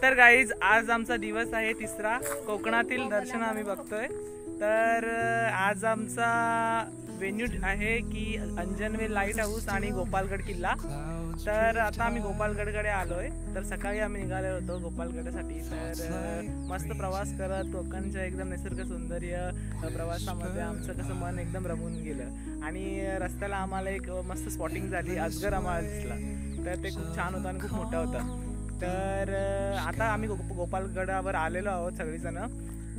तर गाईज आज आमचा दिवस आहे तिसरा, कोकणातील दर्शन आम्ही बघतोय। तर आज आमचा वेन्यू आहे की अंजनवेल लाईट हाऊस आणि गोपालगड किल्ला। तर आता आम्ही गोपालगडकडे आलोय। तर सकाळी आम्ही निघालो होतो गोपालगडसाठी। तर मस्त प्रवास करत कोकणच्या एकदम निसर्ग सौंदर्य प्रवासामध्ये आमचं कसं मन एकदम रमून गेलं। आणि रस्त्याला आम्हाला एक मस्त स्पॉटिंग झाली, अजगर आम्हाला दिसला। तर ते खूप छान होतं आणि खूप मोठा होता। तर आता आम्ही गोपालगडावर आलेलो आहोत सगळीजण।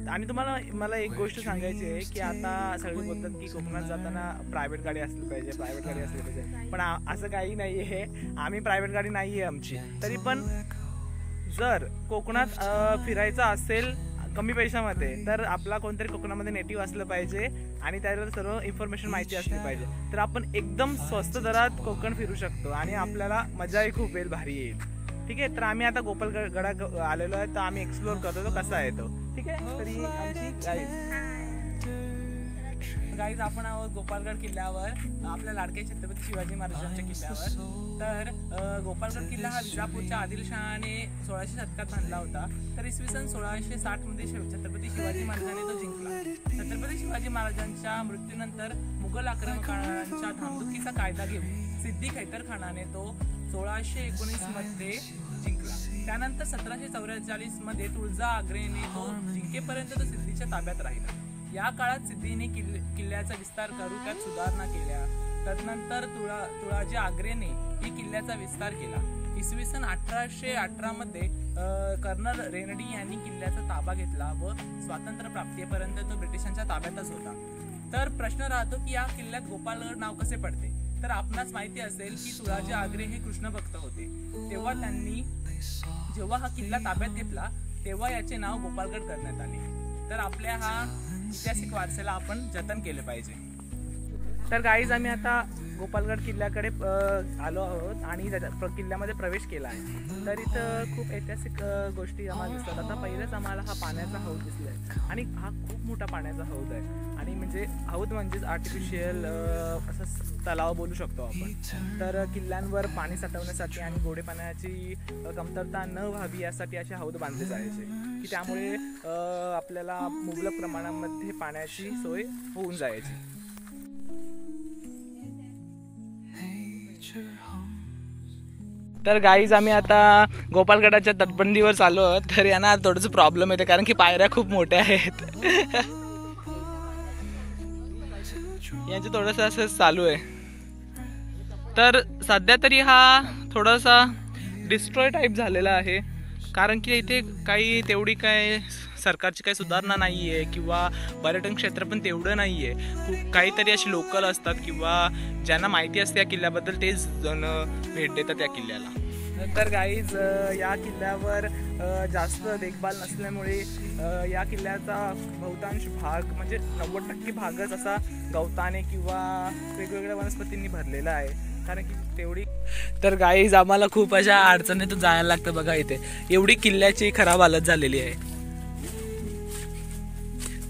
आणि मला एक गोष्ट सांगायची आहे की आता सगळे बोलतात की कोकणात जाताना प्रायव्हेट गाडी असली पाहिजे, प्रायव्हेट गाडी असली पाहिजे, पण असं काही नाही आहे। आम्ही प्रायव्हेट गाडी नाही आहे आमची। तरी पण जर कोकणात फिरायचं असेल कमी पैशामध्ये तर आपला कोणतरी कोकणामध्ये नेटिव्ह असलं पाहिजे आणि त्याला सर्व इन्फॉर्मेशन माहिती असली पाहिजे। तर आपण एकदम स्वस्त दरात कोकण फिरू शकतो आणि आपल्याला मजाही खूप येईल, भारी येईल। ठीक आहे, तर आम्ही आता गोपालगड आलेलो आहे। तर आम्ही एक्सप्लोर करतो तो कसा आहे तो। ठीक आहे, तरी आमची गाईज आपण आहोत गोपालगड किल्ल्यावर, आपल्या लाडके छत्रपती शिवाजी महाराजांच्या किल्ल्यावर। तर गोपालगड किल्ला हा विजापूरच्या आदिलशहाने 1600 शतकात बांधला होता। तर इसवी सन 1660 मध्ये छत्रपती शिवाजी महाराजांनी तो जिंकला। छत्रपती शिवाजी महाराजांच्या मृत्यूनंतर मुघल आक्रमकांच्या धामधुकीचा कायदा घेऊन सिद्दी खैतर खानाने तो 1619 मध्ये जिंकला। त्यानंतर 1744 मध्ये तुळजा आग्रेने तो जिंकेपर्यंत तो सिद्धीच्या ताब्यात राहिला। या काळात सिद्धीने किल्ल्याचा विस्तार करून त्यात सुधारणा केल्या। तदनंतर तुळाजी आग्रेने ही किल्ल्याचा विस्तार केला। इसवी सन 1818 मध्ये कर्नल रेनडी यांनी किल्ल्याचा ताबा घेतला व स्वातंत्र्य प्राप्तीपर्यंत तो ब्रिटिशांच्या ताब्यातच होता। तर प्रश्न राहतो की या किल्ल्यात गोपालगड नाव कसे पडते। तर आपणास माहिती असेल की तुळाजी आग्रे हे कृष्ण भक्त होते। तेव्हा त्यांनी जेव्हा हा किल्ला ताब्यात घेतला तेव्हा याचे नाव गोपालगड करण्यात आले। तर आपल्या हा ऐतिहासिक वारसाला आपण जतन केले पाहिजे। तर गाईज आम्ही आता गोपालगड किल्ल्याकडे आलो आहोत आणि किल्ल्यामध्ये प्रवेश केला आहे। तर इथं खूप ऐतिहासिक गोष्टी आम्हाला दिसतात। आता पहिलेच आम्हाला हा पाण्याचा हौद दिसलाय आणि हा खूप मोठा पाण्याचा हौद आहे। आणि म्हणजे हौद म्हणजेच आर्टिफिशियल असं तलाव बोलू शकतो आपण। तर किल्ल्यांवर पाणी साठवण्यासाठी आणि गोडे पाण्याची कमतरता न व्हावी यासाठी असे हौद बांधले जायचे की त्यामुळे आपल्याला मुबलक प्रमाणामध्ये पाण्याची सोय होऊन जायची। तर गाईज आम्ही आता गोपालगडाच्या तटबंदीवर चाललो आहोत। तर यांना थोडंसं प्रॉब्लेम येते कारण की पायऱ्या खूप मोठ्या आहेत। यांचे थोडंसं असं चालू आहे। तर सध्या तरी हा थोडासा डिस्ट्रॉय टाईप झालेला आहे कारण की इथे काही तेवढी काय सरकारची काही सुधारणा नाही आहे किंवा पर्यटन क्षेत्र पण तेवढं नाही आहे। काहीतरी असे लोकल असतात किंवा ज्यांना माहिती असते या किल्ल्याबद्दल तेच जण भेट देतात या किल्ल्याला। तर गाईज या किल्ल्यावर जास्त देखभाल नसल्यामुळे या किल्ल्याचा बहुतांश भाग म्हणजे 90% भागच असा गवताने किंवा वेगवेगळ्या वनस्पतींनी भरलेला आहे कारण की तेवढी। तर गाईज आम्हाला खूप अशा अडचणीतून जायला लागतं बघा। इथे एवढी किल्ल्याची खराब हालत झालेली आहे।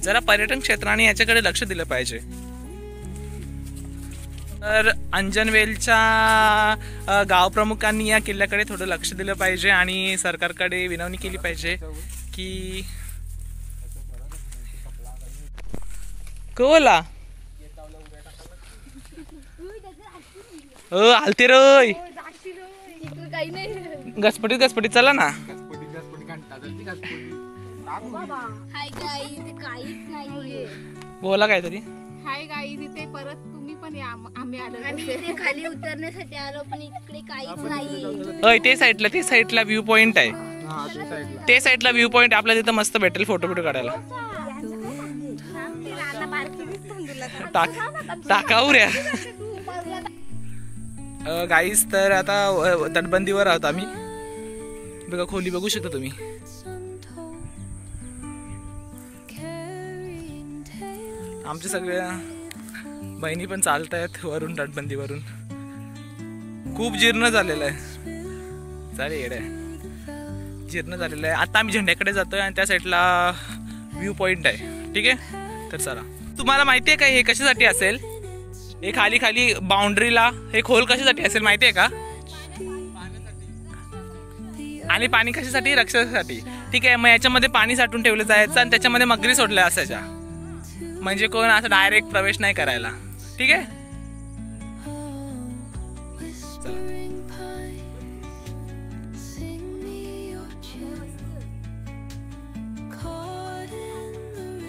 जरा पर्यटन क्षेत्राने याच्याकडे लक्ष दिलं पाहिजे। तर अंजनवेलच्या गाव प्रमुखांनी या किल्ल्याकडे थोडं लक्ष दिलं पाहिजे आणि सरकारकडे विनवणी केली पाहिजे की कोला आलते रोय गसपटीत चला ना। बोला काहीतरी। हाय गाईज, इथे परत तुम्ही पण या। आम्ही आलो इथे खाली उतरण्यासाठी आलो पण इकडे काहीच नाही। ते साईडला व्ह्यू पॉइंट आहे। ते साईडला व्ह्यू पॉइंट आपल्याला तिथं मस्त भेटेल फोटो काढायला। टाकाऊ रे गाईज। तर आता तटबंदीवर आहोत आम्ही बघा, खोली बघू शकता तुम्ही। आमच्या सगळ्या बहिणी पण चालत आहेत वरून तटबंदीवरून। खूप जीर्ण झालेलं आहे, चालेल येडे जीर्ण झालेलं आहे। आता आम्ही झेंड्याकडे जातोय आणि त्या साईडला व्ह्यू पॉइंट आहे। ठीक आहे, तर चला। तुम्हाला माहिती आहे का हे कशासाठी असेल? हे खाली बाउंड्रीला हे खोल कशासाठी असेल माहिती आहे का? आणि पाणी कशासाठी? रक्षणासाठी. ठीक आहे, मग याच्यामध्ये पाणी साठवून ठेवलं जायचं आणि त्याच्यामध्ये मगरी सोडल्या असायच्या, म्हणजे कोण असं डायरेक्ट प्रवेश नाही करायला. ठीक आहे.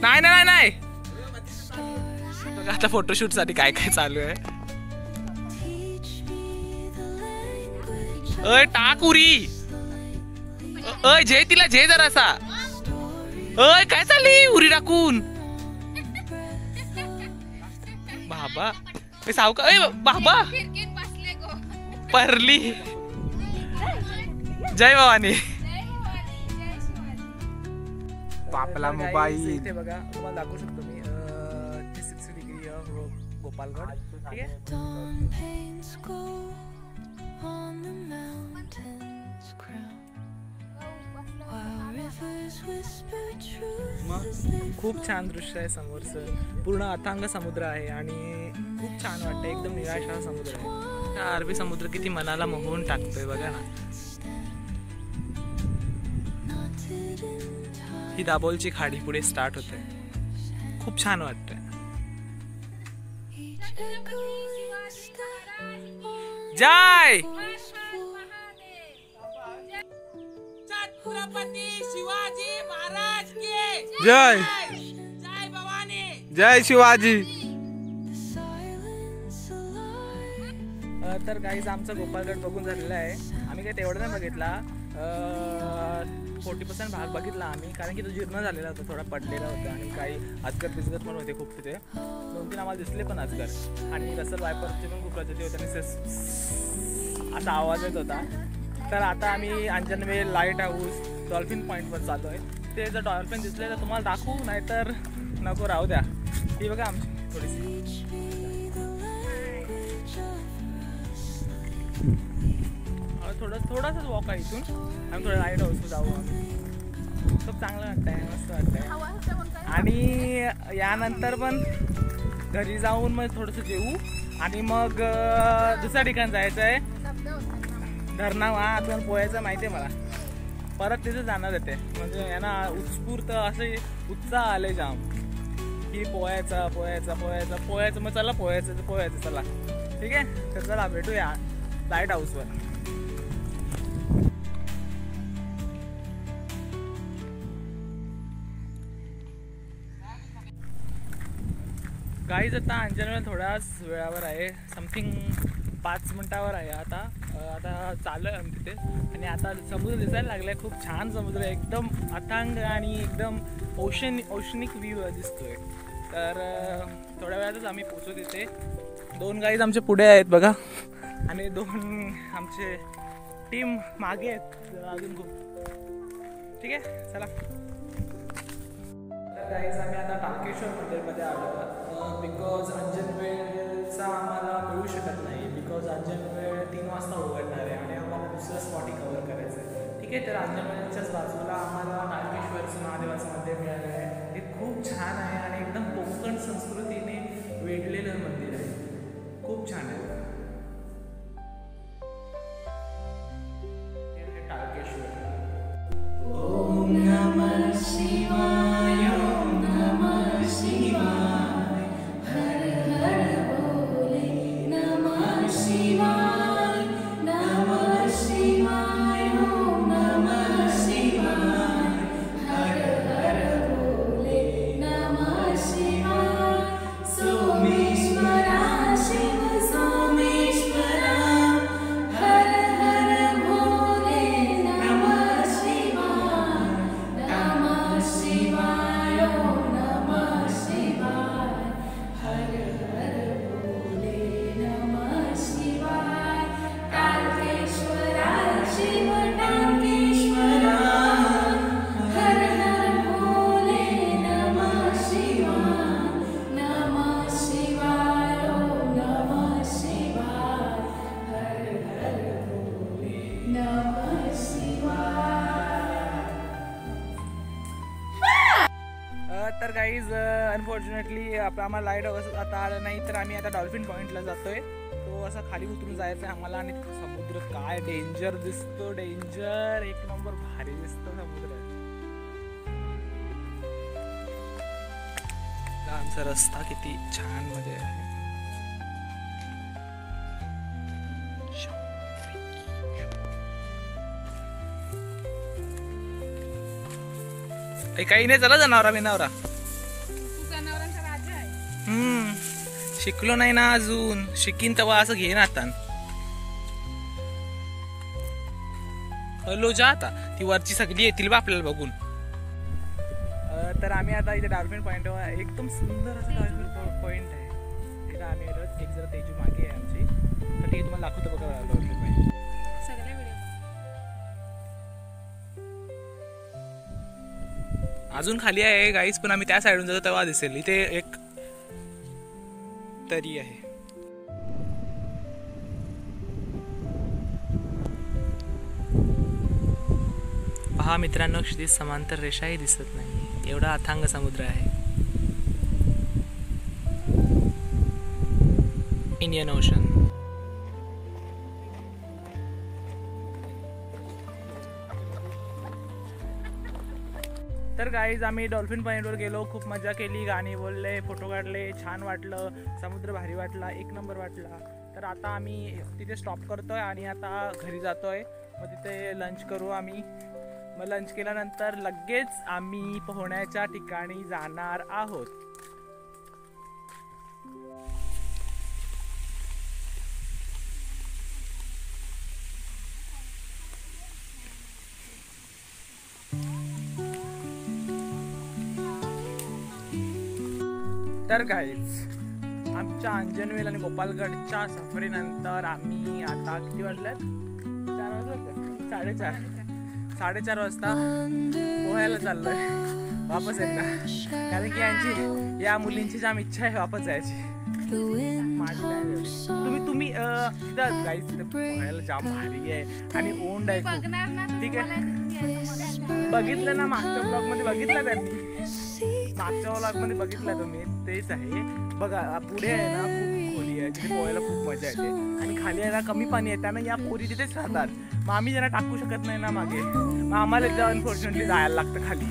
नाही नाही नाही, आता फोटोशूट साठी काय काय चालू आहे. अय टाक उरी, अय जय तिला जय जरासा. अय काय चालली उरी टाकून बाबा. सावका अय बाबा परली. जय भवानी. आपला मोबाईल इथे बघा, तुम्हाला दाखवू शकतो मी 360 डिग्री गोपालगड. ठीक आहे. खूप छान दृश्य आहे समोरचं, पूर्ण अथांग समुद्र आहे आणि खूप छान वाटतं, एकदम निराळा समुद्र आहे. हा अरबी समुद्र किती मनाला मोहून टाकतोय बघा ना. ही दाभोलची खाडी पुढे स्टार्ट होते, खूप छान वाटतंय. जय छत्रपती शिवाजी महाराज की जय. जय भवानी. जय शिवाजी. तर गाईज आमचा गोपालगड बघून झालेला आहे. आम्ही काही तेवढं नाही बघितला, 40% भाग बघितला आम्ही, कारण की तो जीर्ण झालेला होता, थोडा पडलेला होता आणि काही अजगर बिजगर पण होते खूप तिथे. 2-3 आम्हाला दिसले पण अजगर, आणि रसल वायपरचे पण खूप प्रजाती होते आणि असा आवाज येत होता. तर आता आम्ही अंजनवेल लाईट हाऊस डॉल्फिन पॉईंटवर चाललो आहे. ते जर डॉल्फिन दिसले तर तुम्हाला दाखवू, नाहीतर नको, राहू द्या. ही बघा आमची थोडीशी थोडासाच वॉक आहे इथून. आम्ही थोडं लाईट हाऊसवर जाऊ. खूप चांगलं वाटतंय, मस्त वाटतंय. आणि यानंतर पण घरी जाऊन मग थोडंसं जेवू आणि मग दुसऱ्या ठिकाणी जायचं आहे, धरणा. हा आपण पोहायचं माहिती आहे मला, परत तिथे जाणार आहे ते. म्हणजे यांना उत्स्फूर्त असे उत्साह आले जाम की पोहायचं पोहायचं पोहायचं पोहायचं. मग चला पोहायचं पोहायचं चला. ठीक आहे, तर चला भेटूया लाईट हाऊसवर. गाईज आता अंजनवेल थोड्याच वेळावर आहे, समथिंग 5 मिनिटावर आहे. आता चालू आहे आम्ही तिथे, आणि आता समुद्र दिसायला लागला आहे. खूप छान समुद्र आहे, एकदम अथांग आणि एकदम ओशनिक व्ह्यू दिसतोय. तर थोड्या वेळातच आम्ही पोचू तिथे. 2 गाईज आमचे पुढे आहेत बघा, आणि 2 आमचे टीम मागे आहेत अजून खूप. ठीक आहे, चला. तर गाईज आम्ही आता टाकेश्वर मंदिरमध्ये आलो, बिकॉज अंजनवेलचा आम्हाला मिळू शकत नाही, बिकॉज अंजनवेल 3 वाजता उघडणार आहे आणि आम्हाला दुसरं स्पॉटी कव्हर करायचं आहे. ठीक आहे, तर अंजनवेलच्याच बाजूला आम्हाला टाकेश्वरचं महादेवाचं मंदिर मिळालं आहे. हे खूप छान आहे आणि एकदम कोकण संस्कृतीने वेढलेलं मंदिर आहे, खूप छान आहे. हे टाकेश्वर. ओम नमः शिवाय, ओम नमः शिवाय, हर हर भोले, नमः शिवाय, नमः शिवाय, ओम नमः शिवाय, हर हर भोले, नमः शिवाय. सोमेश्वरा शिव सोमेश्वरा, हर हर भोले, नमः शिवाय, नमः शिवाय, ओम नमः शिवाय, हर हर भोले, नमः शिवाय. टाकेश्वरा शिव टाकेश्वरा, हर हर भोले, नमः शिवाय, नमः शिवाय, ओम नमः शिवाय, हर हर भोले, नमः शिवाय. तर गाईज अनफॉर्च्युनेटली आम्हाला लाईट हाऊस आता आलं नाही, तर आम्ही आता डॉल्फिन पॉईंटला जातोय. तो असा खाली उतरून जायचं आहे आम्हाला, आणि समुद्र समुद्र काय डेंजर दिसतो, डेंजर. एक नंबर भारी दिसतो समुद्र. आमचा रस्ता किती छान मध्ये आहे. काही नाही, चला जनावरा बिनावरा. तू जनावरांचा राजा आहे. शिकलो नाही ना अजून, शिकीन तेव्हा असं घेईन आता. हॅलो जा आता, ती वरची सगळी येतील बा आपल्याला बघून. तर आम्ही आता इथे डॉल्फिन पॉइंट, एकदम सुंदर असं डॉल्फिन पॉइंट आहे. तिथं आम्ही एक जरा तेजू मागे आहे आमची, तर ते तुम्हाला दाखवतो बघा डॉल्फिन पॉइंट. सगळ्या व्हिडिओ अजून खाली आहे गाईस, पण आम्ही त्या साईडून जातो तेव्हा दिसेल. इथे एक तरी आहे. पहा मित्रांनो, क्षितिज समांतर रेषाही दिसत नाही, एवढा अथांग समुद्र आहे. Indian ocean. तर गाईज आम्ही डॉल्फिन पॉइंटवर गेलो, खूप मजा केली, गाणी बोलले, फोटो काढले, छान वाटलं, समुद्र भारी वाटला, एक नंबर वाटला. तर आता आम्ही तिथे स्टॉप करतोय आणि आता घरी जातोय. मग तिथे लंच करू आम्ही. मग लंच केल्यानंतर लगेच आम्ही पोहण्याच्या ठिकाणी जाणार आहोत. तर गाईज आमच्या अंजनवेल आणि गोपालगडच्या सफरीनंतर आम्ही आता किती वाजल्यात? 4 वाजता, 4:30 वाजता पोहायला चाललोय वापस एकदा. कारण की यांची या मुलींची जाम इच्छा आहे वापस जायची. तुम्ही तिथं गाईज तिथे पोहायला जाम भारी आहे आणि ओंड आहे खूप. बघणार ना, ठीक आहे, बघितलं ना मागच्या ब्लॉग मध्ये, बघितलं त्यांनी मागच्या व्लॉग मध्ये बघितलं तुम्ही, तेच आहे बघा. पुढे आहे ना खूप खोली आहे, तिथे पोहायला खूप मजा येते आणि खाली आहे ना कमी पाणी आहे, त्यानं या पोरी तिथेच राहतात. मग आम्ही जरा टाकू शकत नाही ना मागे, मग आम्हाला एकदा अनफॉर्च्युनेटली जायला लागतं खाली.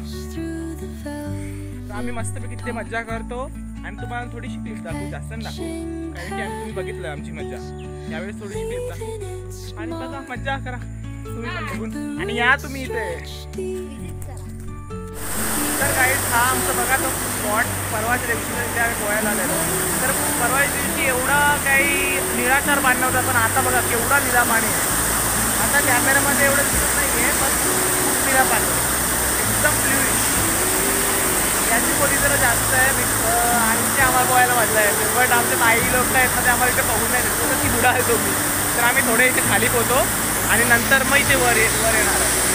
तर आम्ही मस्तपैकी तिथे मजा करतो आणि तुम्हाला थोडीशी क्लिप दाखवू, जास्त नाही दाखवू, कारण की तुम्ही बघितलं आमची मजा. यावेळेस थोडीशी क्लिप दाखवू आणि बघा मजा करा तुम्ही पण बघून, आणि या तुम्ही इथे. तर गाईज हा आमचं बघा तो स्पॉट परवाच्या दिवशी आम्ही पोहायला आलेलो. तर परवाच्या दिवशी एवढा काही निळाशार पाणी नव्हता, पण आता बघा केवढा निळा पाणी आहे. आता कॅमेऱ्यामध्ये एवढं दिसत नाही आहे, पण खूप निळा पाणी एकदम फ्लुइड. याची खोली जरा जास्त आहे आणि ते आम्हाला पोहायला मजा येते. बट आमचे ताई लोक आहेत ना, ते आम्हाला इथे पाहून नाही देतो की बुडा आहे तुम्ही. तर आम्ही थोडे इथे खाली पोहतो आणि नंतर मग इथे वर येणार आहे.